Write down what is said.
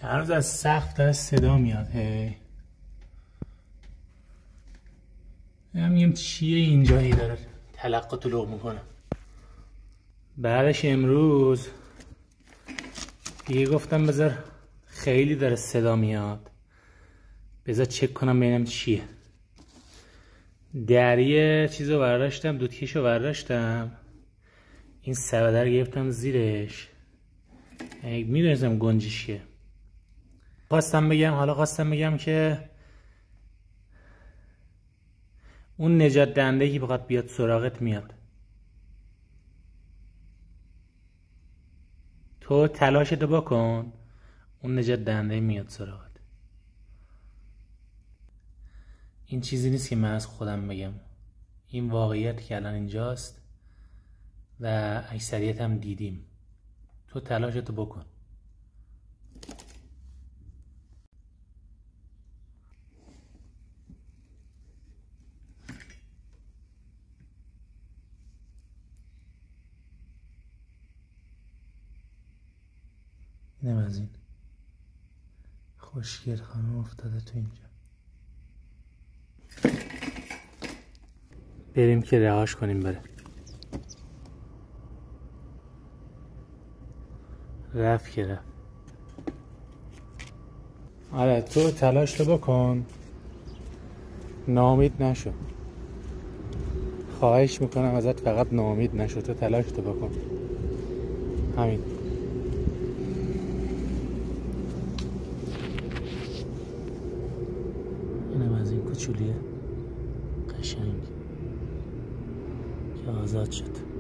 هنوز از سقف داره صدا میاد. میگم چیه اینجایی داره تلق و طلوع میکنه. بعدش امروز دیگه گفتم بذار خیلی داره صدا میاد، بذار چک کنم ببینم چیه. دریه چیزو برداشتم، دودکشو برداشتم، این سبده رو گرفتم زیرش. میدونستم گنجش چیه. خواستم بگم که اون نجات دهنده که بخواد بیاد سراغت میاد، تو تلاشتو بکن، اون نجات دهنده میاد سراغت. این چیزی نیست که من از خودم بگم، این واقعیت که الان اینجاست و اکثریت هم دیدیم. تو تلاشتو بکن. اینم از این خوشگل خانم افتاده تو اینجا. بریم که رهاش کنیم بره. رفت که رفت. آره تو تلاش رو بکن، ناامید نشو. خواهش میکنم ازت، فقط ناامید نشو، تو تلاش رو بکن. همین. اینم از این کوچولیه قشنگ که آزاد شد.